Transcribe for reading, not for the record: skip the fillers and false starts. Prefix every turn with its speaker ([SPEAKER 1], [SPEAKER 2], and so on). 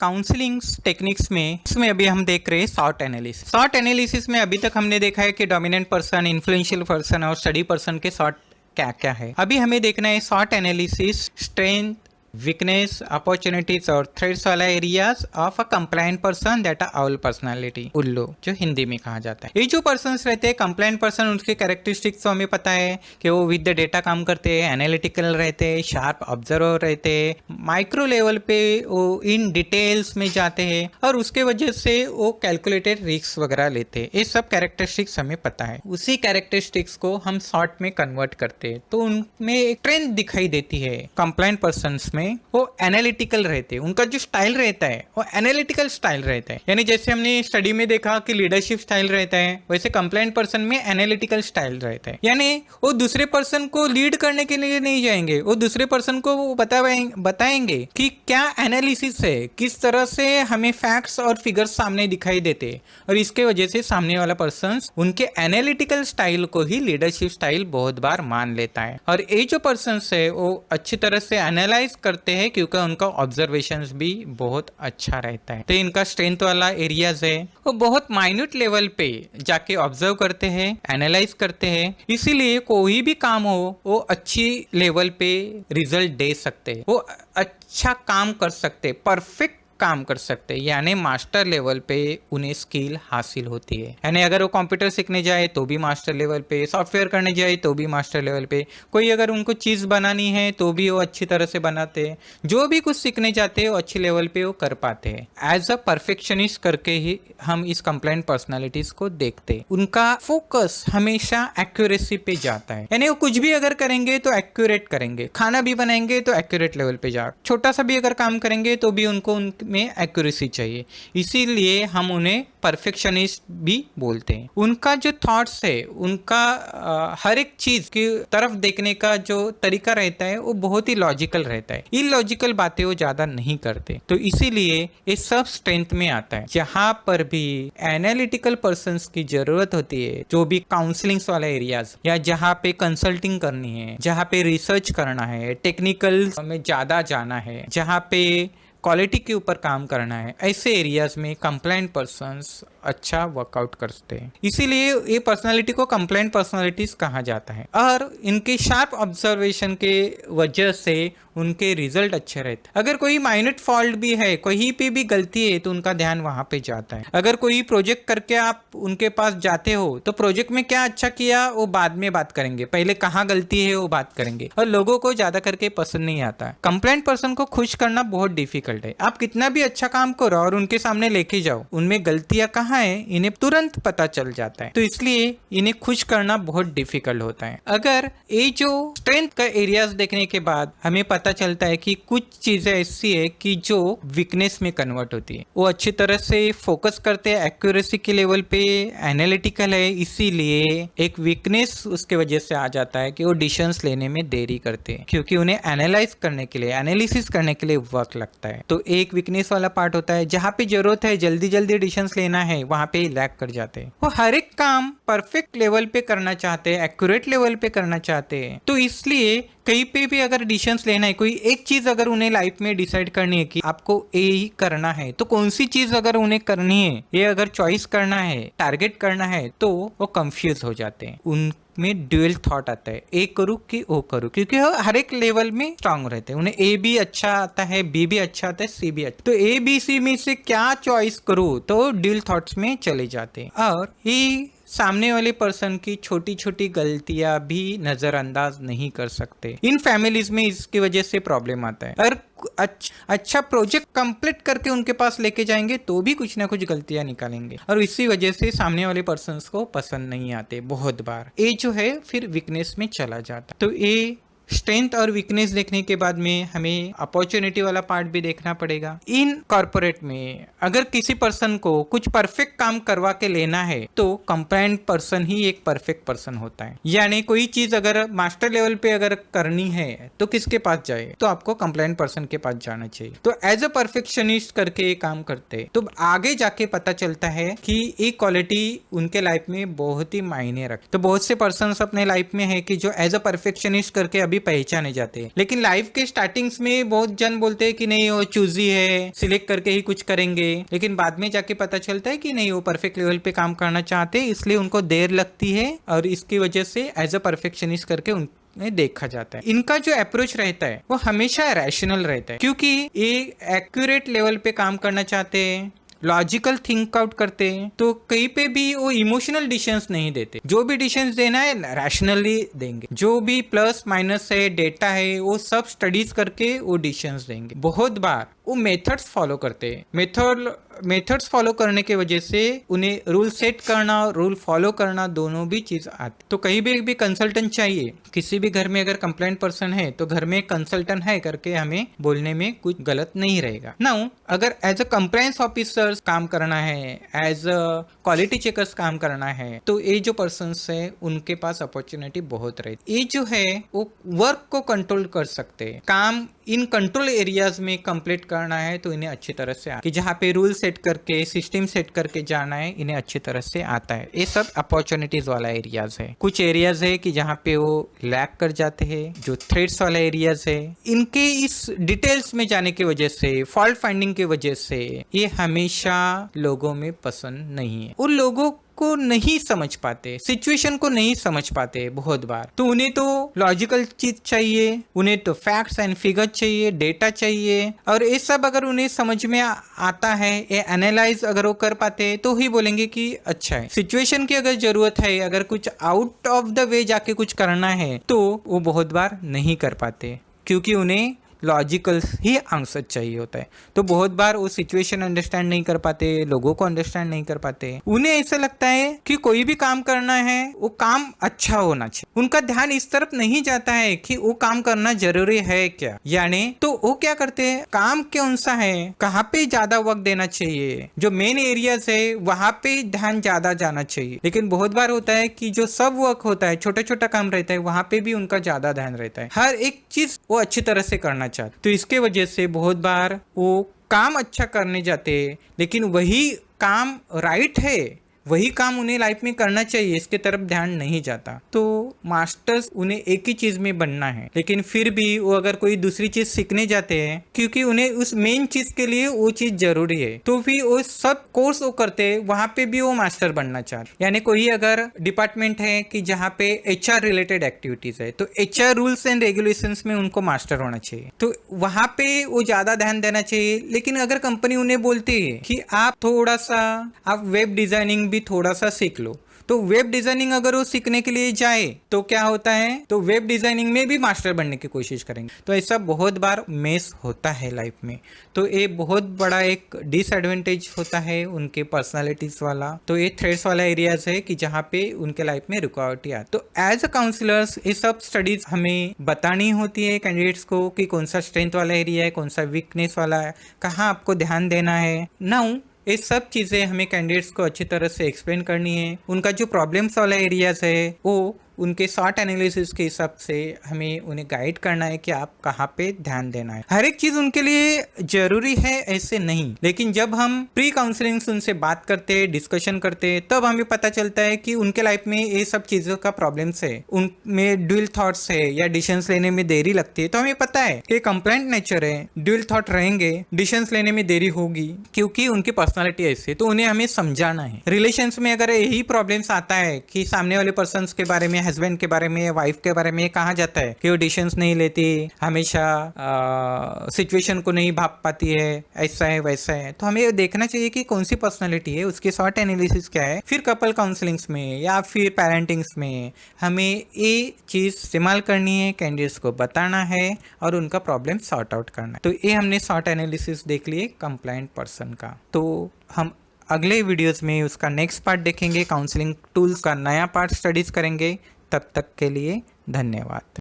[SPEAKER 1] Counselling techniques में इसमें अभी हम देख रहे हैं शॉर्ट एनालिसिस। शॉर्ट एनालिसिस में अभी तक हमने देखा है कि डोमिनेंट पर्सन, इन्फ्लुएंशियल पर्सन और स्टडी पर्सन के शॉर्ट क्या क्या है। अभी हमें देखना है SWOT analysis strength, weakness, opportunities और थ्रेट्स वाला areas of a compliant person that are all personality, उल्लू जो हिंदी में कहा जाता है। ये जो पर्सन्स रहते हैं कंप्लायंट पर्सन, उनके कैरेक्टरिस्टिक्स तो हमें पता है कि वो विद द डेटा काम करते हैं, एनालिटिकल रहते हैं, शार्प ऑब्जर्वर रहते हैं, माइक्रो लेवल पे वो इन डिटेल्स में जाते हैं और उसके वजह से वो कैलकुलेटेड रिस्क वगैरह लेते हैं। ये सब कैरेक्टरिस्टिक्स हमें पता है। उसी कैरेक्टरिस्टिक्स को हम शॉर्ट में कन्वर्ट करते हैं तो उनमें एक ट्रेंड दिखाई देती है। कंप्लायंट पर्सन्स में वो एनालिटिकल रहते हैं, उनका जो स्टाइल रहता है वो एनालिटिकल स्टाइल रहता है। यानी जैसे हमने स्टडी में देखा कि लीडरशिप स्टाइल रहता है, वैसे कंप्लायंट पर्सन में एनालिटिकल स्टाइल रहता है। यानी वो दूसरे पर्सन को लीड करने के लिए नहीं जाएंगे, वो दूसरे पर्सन को वो बताएंगे कि क्या एनालिसिस है, किस तरह से हमें फैक्ट्स और फिगर्स सामने दिखाई देते हैं, और इसके वजह से सामने वाला पर्सन उनके एनालिटिकल स्टाइल को ही लीडरशिप स्टाइल बहुत बार मान लेता है। और ये जो पर्सन है वो अच्छी तरह से एनालाइज करते हैं क्योंकि उनका ऑब्जर्वेशंस भी बहुत अच्छा रहता है। तो इनका स्ट्रेंथ वाला एरियाज है वो बहुत माइन्यूट लेवल पे जाके ऑब्जर्व करते हैं, एनालाइज करते हैं, इसीलिए कोई भी काम हो वो अच्छी लेवल पे रिजल्ट दे सकते हैं, वो अच्छा काम कर सकते, परफेक्ट काम कर सकते हैं। यानी मास्टर लेवल पे उन्हें स्किल हासिल होती है। यानी अगर वो कंप्यूटर सीखने जाए तो भी मास्टर लेवल पे, सॉफ्टवेयर करने जाए तो भी मास्टर लेवल पे, कोई अगर उनको चीज़ बनानी है तो भी वो अच्छी तरह से बनाते हैं। जो भी कुछ सीखने जाते हैं वो अच्छी लेवल पे वो कर पाते हैं। एज अ परफेक्शनिस्ट करके ही हम इस कंप्लायंट पर्सनालिटीज को देखते हैं। उनका फोकस हमेशा एक्यूरेसी पे जाता है। यानी वो कुछ भी अगर करेंगे तो एक्यूरेट करेंगे, खाना भी बनाएंगे तो एक्यूरेट लेवल पे जा, छोटा सा भी अगर काम करेंगे तो भी उनको में एक्यूरेसी चाहिए, इसीलिए हम उन्हें परफेक्शनिस्ट भी बोलते हैं। उनका जो थॉट्स है, उनका हर एक चीज की तरफ देखने का जो तरीका रहता है वो बहुत ही लॉजिकल रहता है। इलॉजिकल बातें वो ज्यादा नहीं करते, तो इसीलिए ये सब स्ट्रेंथ में आता है। जहां पर भी एनालिटिकल पर्सन्स की जरूरत होती है, जो भी काउंसलिंग वाला एरियाज या जहां पे कंसल्टिंग करनी है, जहां पे रिसर्च करना है, टेक्निकल में ज्यादा जाना है, जहां पे क्वालिटी के ऊपर काम करना है, ऐसे एरियाज में कंप्लायंट पर्सन्स अच्छा वर्कआउट करते हैं। इसीलिए ये पर्सनालिटी को कंप्लायंट पर्सनालिटीज कहा जाता है। और इनके शार्प ऑब्जर्वेशन के वजह से उनके रिजल्ट अच्छे रहते हैं। अगर कोई माइनट फॉल्ट भी है, कहीं पे भी गलती है, तो उनका ध्यान वहां पे जाता है। अगर कोई प्रोजेक्ट करके आप उनके पास जाते हो तो प्रोजेक्ट में क्या अच्छा किया वो बाद में बात करेंगे, पहले कहाँ गलती है वो बात करेंगे। और लोगों को ज्यादा करके पसंद नहीं आता। कंप्लायंट पर्सन को खुश करना बहुत डिफिकल्ट है। आप कितना भी अच्छा काम करो और उनके सामने लेके जाओ, उनमें गलतियां कहाँ है इन्हें तुरंत पता चल जाता है, तो इसलिए इन्हें खुश करना बहुत डिफिकल्ट होता है। अगर ये जो स्ट्रेंथ का एरियाज देखने के बाद हमें पता चलता है कि कुछ चीजें ऐसी है कि जो वीकनेस में कन्वर्ट होती है, वो अच्छी तरह से फोकस करते हैं, एक्यूरेसी के लेवल पे एनालिटिकल है, इसीलिए एक वीकनेस उसके वजह से आ जाता है कि वो डिसीजंस लेने में देरी करते हैं, क्योंकि उन्हें एनालाइज करने के लिए, एनालिसिस करने के लिए वक्त लगता है। तो एक वीकनेस वाला पार्ट होता है, जहां पे जरूरत है जल्दी जल्दी डिसीजंस लेना है, वहां पे लैग कर जाते हैं। वो हर एक काम परफेक्ट लेवल पे करना चाहते हैं, एक्यूरेट लेवल पे करना चाहते हैं। तो इसलिए कहीं पे भी अगर डिसीजंस लेना है, कोई एक चीज अगर उन्हें लाइफ में डिसाइड करनी है कि आपको यही करना है, तो कौन सी चीज अगर उन्हें करनी है, ये अगर चॉइस करना है, टारगेट करना है, तो वो कंफ्यूज हो जाते हैं। उनमें ड्यूअल थॉट आता है, ए करूँ कि ओ करूँ, क्योंकि वो हर एक लेवल में स्ट्रांग रहते हैं। उन्हें ए भी अच्छा आता है, बी भी अच्छा आता है, सी भी अच्छा, तो ए बी सी में से क्या चॉइस करूँ, तो ड्यूअल थॉट्स में चले जाते हैं। और ये सामने वाले पर्सन की छोटी छोटी गलतियां भी नजरअंदाज नहीं कर सकते। इन फैमिलीज में इसकी वजह से प्रॉब्लम आता है। अगर अच्छा प्रोजेक्ट कंप्लीट करके उनके पास लेके जाएंगे तो भी कुछ ना कुछ गलतियां निकालेंगे, और इसी वजह से सामने वाले पर्सन्स को पसंद नहीं आते बहुत बार। ये जो है फिर वीकनेस में चला जाता। तो ये स्ट्रेंथ और वीकनेस देखने के बाद में हमें अपॉर्चुनिटी वाला पार्ट भी देखना पड़ेगा। इन कॉर्पोरेट में अगर किसी पर्सन को कुछ परफेक्ट काम करवा के लेना है तो कंप्लायंट पर्सन ही एक परफेक्ट पर्सन होता है। यानी कोई चीज अगर मास्टर लेवल पे अगर करनी है तो किसके पास जाए, तो आपको कंप्लायंट पर्सन के पास जाना चाहिए। तो एज अ परफेक्शनिस्ट करके ये काम करते तो आगे जाके पता चलता है कि ये क्वालिटी उनके लाइफ में बहुत ही मायने रखते। तो बहुत से पर्सन अपने लाइफ में है कि जो एज अ परफेक्शनिस्ट करके अभी पहचाने जाते हैं। लेकिन लाइफ के स्टार्टिंग्स में बहुत जन बोलते हैं कि नहीं वो चूजी है, सिलेक्ट करके ही कुछ करेंगे, लेकिन बाद में जाके पता चलता है कि नहीं वो परफेक्ट लेवल पे काम करना चाहते हैं, इसलिए उनको देर लगती है और इसकी वजह से एज अ परफेक्शनिस्ट करके में देखा जाता है। इनका जो अप्रोच रहता है वो हमेशा रैशनल रहता है, क्योंकि ये एक्यूरेट लेवल पे काम करना चाहते हैं, लॉजिकल थिंक आउट करते हैं, तो कहीं पे भी वो इमोशनल डिसीजंस नहीं देते। जो भी डिसीजंस देना है रैशनली देंगे, जो भी प्लस माइनस है, डेटा है, वो सब स्टडीज करके वो डिसीजंस देंगे। बहुत बार वो मेथड्स फॉलो करते हैं। मेथड्स फॉलो करने की वजह से उन्हें रूल सेट करना और रूल फॉलो करना दोनों भी चीज आती। तो कहीं भी कंसल्टेंट चाहिए, किसी भी घर में अगर कंप्लेंट पर्सन है तो घर में कंसल्टेंट है करके हमें बोलने में कुछ गलत नहीं रहेगा। नाउ अगर एज अ कंप्लायंस ऑफिसर काम करना है, एज अ क्वालिटी चेकर्स काम करना है, तो ये जो पर्सन है उनके पास अपॉर्चुनिटी बहुत रहती। ये जो है वो वर्क को कंट्रोल कर सकते हैं। काम इन कंट्रोल एरियाज में कंप्लीट करना है तो इन्हें अच्छी तरह से कि जहाँ पे रूल सेट करके सिस्टम सेट करके जाना है, इन्हें अच्छी तरह से आता है। ये सब अपॉर्चुनिटीज वाला एरियाज है। कुछ एरियाज है कि जहाँ पे वो लैक कर जाते हैं, जो थ्रेड्स वाला एरियाज है, इनके इस डिटेल्स में जाने की वजह से, फॉल्ट फाइंडिंग की वजह से ये हमेशा लोगों में पसंद नहीं है। उन लोगों को नहीं समझ पाते, सिचुएशन को नहीं समझ पाते बहुत बार। तो उन्हें तो लॉजिकल चीज चाहिए, उन्हें तो फैक्ट्स एंड फिगर चाहिए, डेटा चाहिए, और ये सब अगर उन्हें समझ में आता है, ये एनालाइज अगर वो कर पाते हैं तो ही बोलेंगे कि अच्छा है। सिचुएशन की अगर जरूरत है, अगर कुछ आउट ऑफ द वे जाके कुछ करना है तो वो बहुत बार नहीं कर पाते, क्योंकि उन्हें लॉजिकल ही आंसर चाहिए होता है। तो बहुत बार वो सिचुएशन अंडरस्टैंड नहीं कर पाते, लोगों को अंडरस्टैंड नहीं कर पाते। उन्हें ऐसा लगता है कि कोई भी काम करना है वो काम अच्छा होना चाहिए। उनका ध्यान इस तरफ नहीं जाता है कि वो काम करना जरूरी है क्या, यानी तो वो क्या करते हैं, काम कौन सा है, कहाँ पे ज्यादा वक्त देना चाहिए, जो मेन एरियाज है वहां पे ध्यान ज्यादा जाना चाहिए। लेकिन बहुत बार होता है कि जो सब वर्क होता है, छोटा छोटा काम रहता है, वहां पे भी उनका ज्यादा ध्यान रहता है। हर एक चीज वो अच्छी तरह से करना चाहते। तो इसके वजह से बहुत बार वो काम अच्छा करने जाते, लेकिन वही काम राइट है, वही काम उन्हें लाइफ में करना चाहिए, इसके तरफ ध्यान नहीं जाता। तो मास्टर्स उन्हें एक ही चीज में बनना है, लेकिन फिर भी वो अगर कोई दूसरी चीज सीखने जाते हैं, क्योंकि उन्हें उस मेन चीज के लिए वो चीज जरूरी है, तो भी वो सब कोर्स वो करते हैं, वहां पे भी वो मास्टर बनना चाहते। यानी कोई अगर डिपार्टमेंट है कि जहाँ पे HR रिलेटेड एक्टिविटीज है, तो HR रूल्स एंड रेगुलेशंस में उनको मास्टर होना चाहिए, तो वहां पे वो ज्यादा ध्यान देना चाहिए। लेकिन अगर कंपनी उन्हें बोलती है कि आप थोड़ा सा आप वेब डिजाइनिंग भी थोड़ा सा सीख लो, तो वेब डिजाइनिंग अगर वो सीखने के लिए जाए तो क्या होता है, तो वेब डिजाइनिंग में भी मास्टर बनने की कोशिश करेंगे। तो ऐसा बहुत बार मिस होता है लाइफ में। तो ये बहुत बड़ा एक डिसएडवांटेज होता है उनके पर्सनालिटीज वाला। तो ये थ्रेड्स वाला एरियाज है कि जहाँ पे उनके लाइफ में रुकावट आती। तो एज अ काउंसलर्स ये सब स्टडीज हमें बतानी होती है कैंडिडेट्स को कि कौन सा स्ट्रेंथ वाला एरिया है, कौन सा वीकनेस वाला है, कहाँ आपको ध्यान देना है। नाउ ये सब चीज़ें हमें कैंडिडेट्स को अच्छी तरह से एक्सप्लेन करनी है। उनका जो प्रॉब्लम्स वाला एरियाज है वो उनके शॉर्ट एनालिसिस के हिसाब से हमें उन्हें गाइड करना है कि आप कहाँ पे ध्यान देना है। हर एक चीज उनके लिए जरूरी है ऐसे नहीं, लेकिन जब हम प्री काउंसलिंग उनसे बात करते हैं, डिस्कशन करते हैं, तब हमें पता चलता है कि उनके लाइफ में ये सब चीजों का प्रॉब्लम्स है, उनमें ड्यूल थॉट्स है या डिसीजंस लेने में देरी लगती है। तो हमें पता है कि कंप्लेंट नेचर है, ड्यूल थॉट रहेंगे, डिसीजंस लेने में देरी होगी क्योंकि उनकी पर्सनालिटी ऐसी। तो उन्हें हमें समझाना है। रिलेशंस में अगर यही प्रॉब्लम्स आता है कि सामने वाले पर्सन के बारे में, हस्बैंड के बारे में, वाइफ के बारे में कहा जाता है कि वो डिसीजंस नहीं लेती, हमेशा सिचुएशन को नहीं भाप पाती है, ऐसा है वैसा है, तो हमें देखना चाहिए कि कौन सी पर्सनालिटी है, उसके शॉर्ट एनालिसिस क्या है। फिर कपल काउंसलिंग्स में या फिर पेरेंटिंग्स में हमें ये चीज इस्तेमाल करनी है, कैंडिडेट्स को बताना है और उनका प्रॉब्लम सॉर्ट आउट करना है। तो ये हमने शॉर्ट एनालिसिस देख लिए कंप्लायंट पर्सन का। तो हम अगले वीडियोस में उसका नेक्स्ट पार्ट देखेंगे, काउंसलिंग टूल्स का नया पार्ट स्टडीज करेंगे। तब तक के लिए धन्यवाद।